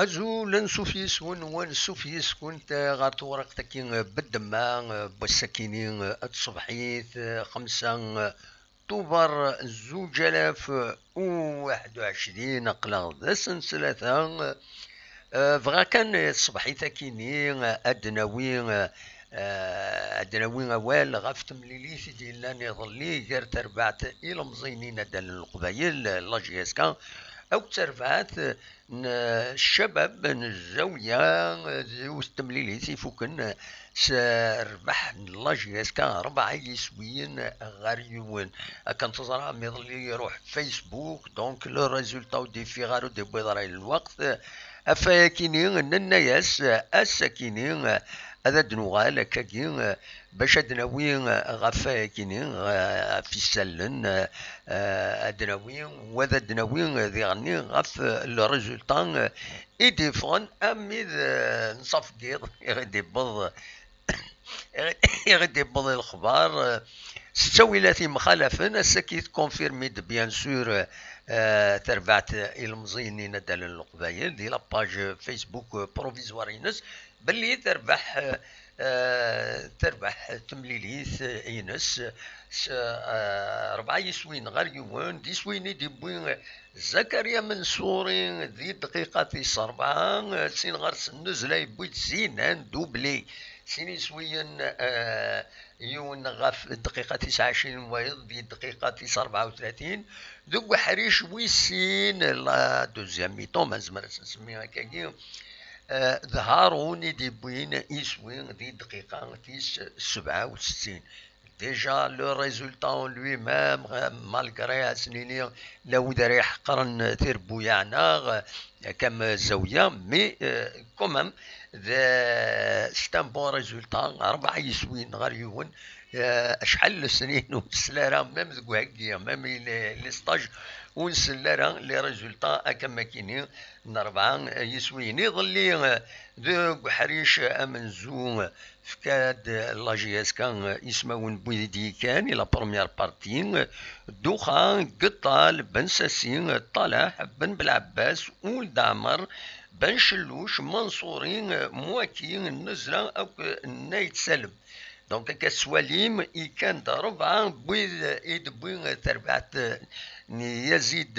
أزول نسوفيسون ونسوفيسكون غار تورق تكين بالدماء بالسكينين الصبحيت 5 أكتوبر 2021 أقلا ذا سلسلة فغا كان الصبحيت كيني أدناوين أوال غاف تمليليث ديال نظلي غير تربعت إلى مزينين دال القبايل لاجياسكا أو تربعت الشباب الزاوية وستمليليث يفوكن سربح لاجياسكا 4 يسويين غاريون كان تزرع ميظلي يروح فيسبوك دونك لو ريزولتا دي فيغارو دي بيضراي الوقت أفاكيني الناس الساكينين هذا دنوغال كاكين باش ادناوين غفاكينين في السلن ادناوين وذا دناوين ذي غني غف الريزولطان يديفون اميد نصف قيض يغدي بض يغدي بض الخبار ستويلاتي مخالفين السكيت كونفيرميد بيان سور تربعت المزينين دال القبايل دي لاباج فيسبوك بروفيزوارينس باللي تربح تمليليث اينس 4 يسوين غير يوان دي سويني دي بوين زكريا منصوري ذي دقيقة 4 سين غير سنزلا بويت زينان دوبلي سيني سوين يون غاف الدقيقة 29 ويض دي الدقيقة 34 ذو حريش ويسين لا دوزيام ميتون ما زمرت نسميها كاكي ظهروني دي بوين يسوين دي دقيقة 67 ديجا لو ريزولتا لوي ميم مالغري سنيني لو داري حقرن تربو يعناغ كم زاوية مي كومام ستان بون ريزولتا 4 يسوين غير يون شحال السنين ونسلارا ميم ذوك هكيا ميم لي ستاج ونسلارا لي ريزولتا كما كاينين 4 يسوين يظلي ذوك حريش امنزو فكاد لاجياس كان يسمون بويدي كان لا بروميير بارتي دوخان قطال بن ساسين طلح بن بالعباس ولد عمر بن شلوش منصورين مواكين النزرة او نايت سلم دونك كسواليم كان ضرب بويد بوين تربعت يزيد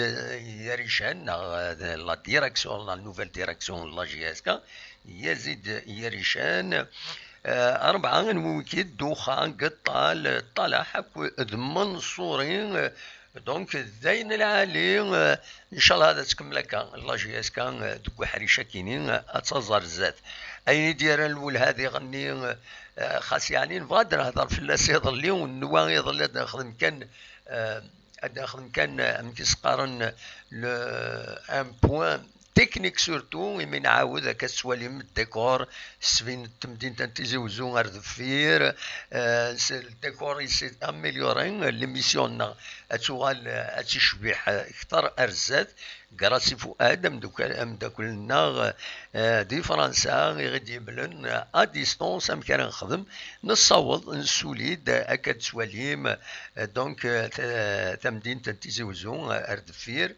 يريشان لا ديريكسيون لا نوفيل ديريكسيون لا جي اس كا يزيد يريشان 4 نوكيد دوخان قطال طلع منصورين دونك زين العالي ان شاء الله هذا تكمل كان لا جي اس كان دوك حريشه كاينين اتزر الزات اين ديال الاول هذه غني خاص يعني نبغى نهضر في الناس يظل ونوا يظل نخدم كان نخدم كان مكيسقارن ان بوان تكنيك سورتو من نعاود هكا السواليم الديكور السفين تمدين تنتيزيوزو غير دفير الديكور يسي اميليورين ليميسيون اتوغال تشبيح اكثر ارزات كراسي فؤاد مداكلنا دي فرنسا غادي يبلن ا ديستونس ام كان نخدم نصوض نسوليد هكا سواليم دونك تمدين تنتيزيوزو اردفير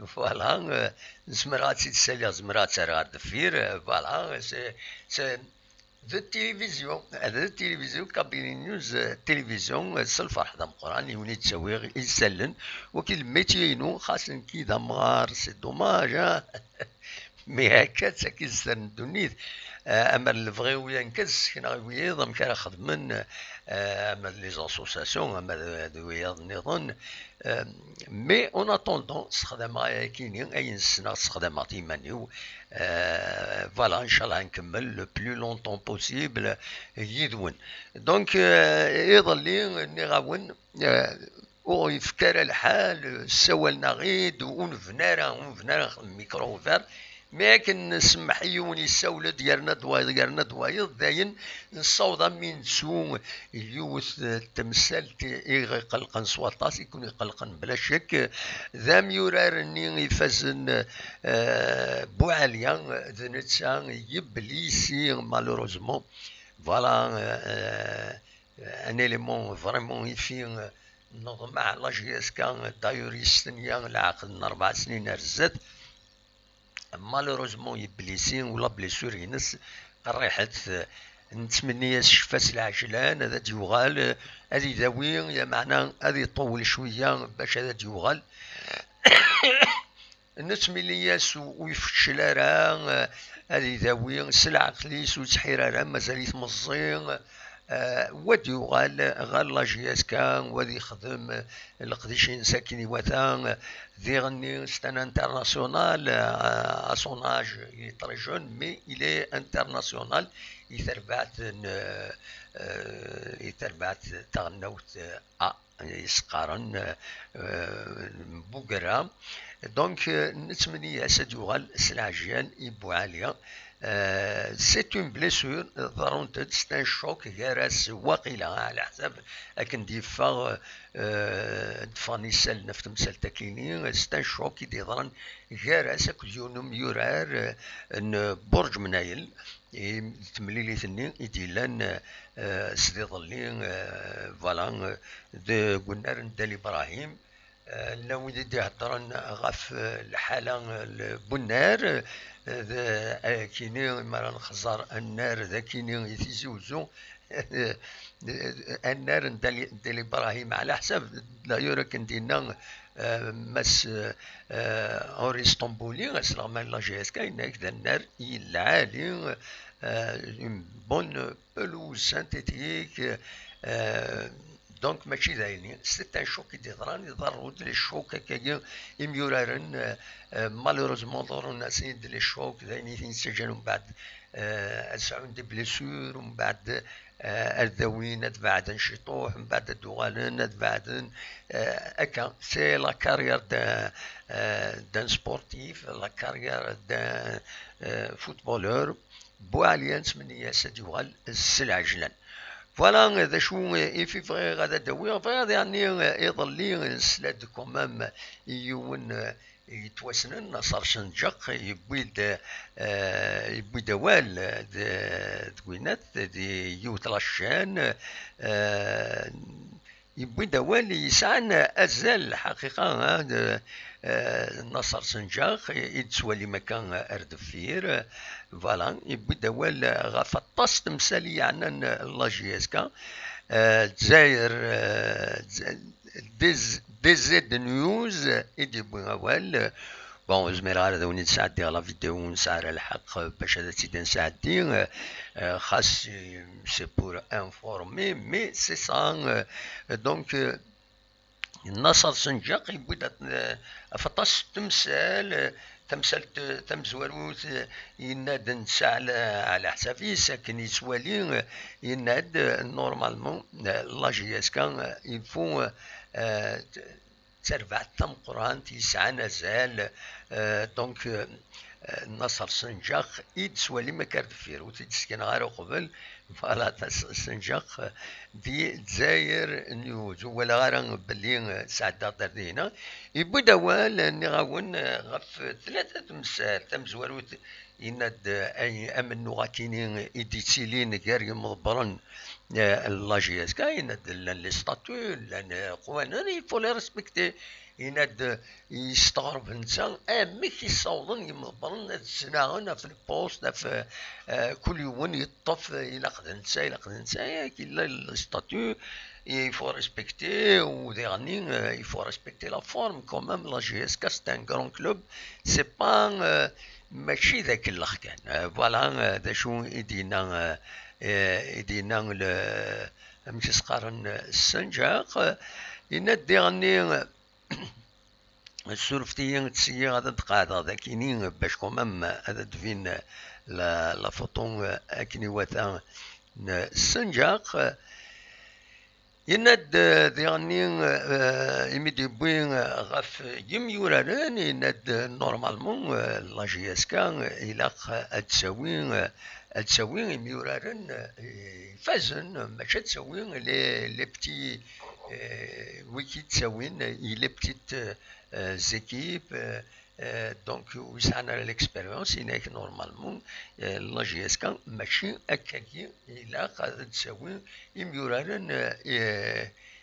فوالا زمرات تسالي زمرات راه دفير فوالا سي ذا التلفزيون هذا التلفزيون كابيني نيوز التلفزيون الفرح ذا مقران يولي تساوي يسلن وكي الميتينو خاص كي دمار سي دوماج مي هكا تسكي سن دونيت اما الفغيو ينكز كنا ويض كان خدمن اما لي زاسوساسيون اما دويض نظن مي اون اتوندون استخدامها كاينين اي نسنا استخدامها تيمانيو فوالا ان شاء الله نكمل لو بلو لونطون بوسيبل يدون دونك يظل لي نغاون ويفكر الحال سوالنا غيد ونفنارا ميكرو فار لكن نسمح يوني السولة ديالنا دوايض داين نصوض من سو يوث التمثال يقلقن سواطاس يكون يقلقن بلا شك ذا ميورار اني يفازن بوعاليا ذنتسا يبليسي مالوروزمون فوالا ان اليمون فريمون يفي نظم مع لاجياس كان دايوريستنيا العقد 4 سنين رزت مالوروزمون يبليسين ولا بليسور ينس قريحت نتمنى الشفاس العجلان هذا يوغال هذه داوي يا معنى هذه يطول شويه باش هذا يوغال نتمنياس ويفشل راه هذه داوي سلع قليس وتحير راه مازال يتمزين ودي غال لاجياس كان ودي يخدم القديشين ساكني وثان ذي غني ستان انترناسيونال اسوناج تري جون مي الي انترناسيونال يتربعت تغنوت يسقارن بوغرا دونك نتمنى اسد يغال سلاجيان يبو عاليه سي اون بليسور ضرونت سي ان شوك غيراس واقيلا على حساب لكن ديفا دفا نيسال نفت مسال تاكيني سي ان شوك يدي ضرن غيراس كل يوم يورار برج منايل تمليلي ثني يدي لان سدي ظلين فوالا قلنا ندالي ابراهيم لو دي هضرن غف الحاله البنار كيني مرة نخزر النار ذا كيني يتيزوزو النار ندالي ابراهيم على حساب لا يورا كندينا مس اوري اسطنبولي غسلغ لا جي اس كاين هكذا النار العالي اون بون بلوز سانتيتيك دونك ماشي دايرين سي ان شوك يضران يضروا لي الشوك هكايا يميورارن مالوروزمون ضروا الناس لي الشوك دايرين ينسجنوا من بعد اسعون دي بليسور ومن بعد الذوين بعد نشطوح من بعد الدوغالن بعد هكا سي لا كارير دان سبورتيف لا كارير دان فوتبولور بواليان تمنيا سديوغال السلعجلان فوالا ذا شو في فغي غادا داوي فغي يعني يظلي سلاد كومام يون يتوسنن صار شنجق يبويد وال دوينات دي يوت لاشان يبويد وال يسعن ازال حقيقه نصر سنجاق يتسوالي مكان اردفير فوالا يبويد وال غاف الطاس تمثالي يعني لاجيسكا دزاير دي زد نيوز يدي بوين وال بون زمير هذا وني نساعدي على فيديو نسعر الحق باش هذا تيدي نساعدي خاص سي بور انفورمي مي سي سان دونك النصر سنجاق يبدا فطاس تمثال تمزوروت يناد نسى على حسابي ساكن يسوالي يناد نورمالمون لاجياس كان يفو تربع تم قران تيسعى نزال دونك نصر سنجاق يتسوالي ما كارت فير وتيتسكن غير قبل فوالا سنجاق دي دزاير نيوز ولا غير بلي سعد دردينا يبدا وال نغاون غف ثلاثه تمثال تمزوروت يناد اي امن غاكيني يديتسيلين غير مضبرن لاجياس كاين لي ستاتو لان قوانين يفو لي ريسبكتي يناد يستغرب انسان امك يصوضن يمضبرن السنه في البوست في كل يوم يطف الى قد نسى كي لي ستاتو il faut respecter ou dernier il faut respecter la forme quand même la GSK c'est un grand club c'est pas ماشي ذاك اللخكان فوالا ذا شو يدينا ماشي سقارن السنجاق ينادي غني السورفتيين تسيي غادا تقاعد ذاكيني باش كومام هذا دفين لا فوطون اكني وثا السنجاق يناد ديغني يمدي بوين غف يميوران يناد نورمالمون لا جي اس كان الى تساوي يميوران فازن ماشي تساوي لي بتي ويكي تساوي لي بتيت زيكيب دونك ويسعنا ليكسبيريونس هناك نورمالمون لا جي اس كان ماشي هكاكي الا قاعده تساوي يميوران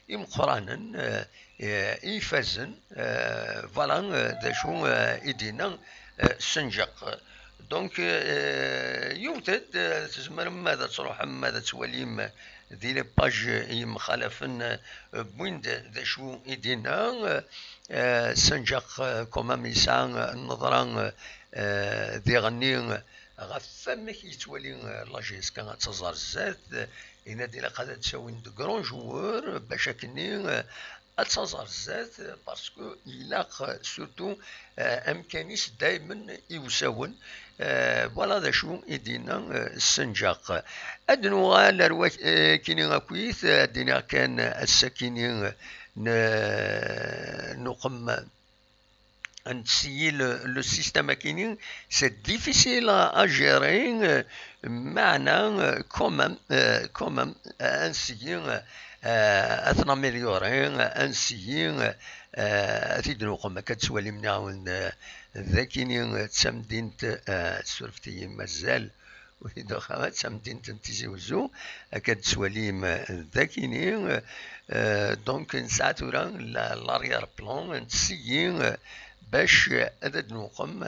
يمقرانا يفازن فوالا ذا شو يدينا سنجق. دونك يوجد تزمر ماذا تروح ماذا تواليم دي لي باج يمخالفن بوين دا شو يدينا سنجق كوما ميسان النظران دي غني غف فمك يتولي لاجيس كان تزار الزات ينادي لك قاعدة تساوي دو كرون جوور باش كني اتزار الزات باسكو يلاق سورتو امكانيس دائما يوساون فوالا ذا شو يدينا السنجاق ادنو الروا كيني غاكويث ادينا كان الساكنين نقم نسيي لو سيستيم كيني سي ديفيسيل ا جيري معنا كومام انسيي اثنا مليوري انسيي اثيد نقم كتسوالي مناون ذاكيني تسمدينت سورفتي مازال وإذا خاوات سمدينت تيزي وزو كتسواليم ذاكيني دونك نسعى تورا لاريار بلون نسيي باش أدد نقم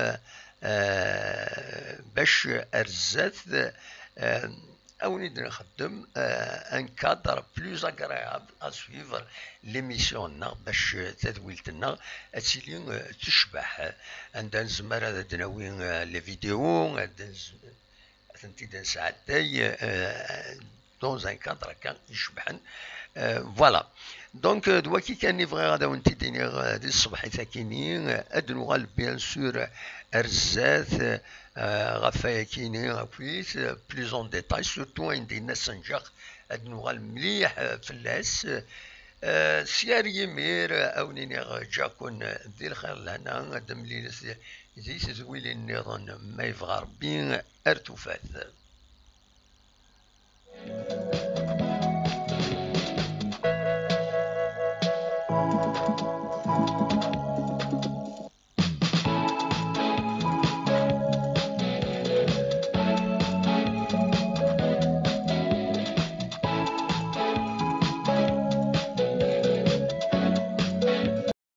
باش أرزات أو نقدر نخدم ان كادر بلوز اغريابل ا سويفر ليميسيون باش تدويلتنا تسيلي تشبح عندنا نزمر هذا دناوي لي فيديو عندنا ساعتي دون ان كادر كان يشبحن فوالا. دونك دواكي كان نبغي غادا ونتي دينيغ دي الصبح ثاكيني ادنو غال بيان سور ارزات غفايا كيني غاكويت بليز اون ديتاي سورتو عندي ناس سنجاق ادنو غال مليح فلاس سيار يمير او نينيغ جاكون دي الخير لهنا دمليل زي زويلي النظام ما يبغى ربي ارتفات.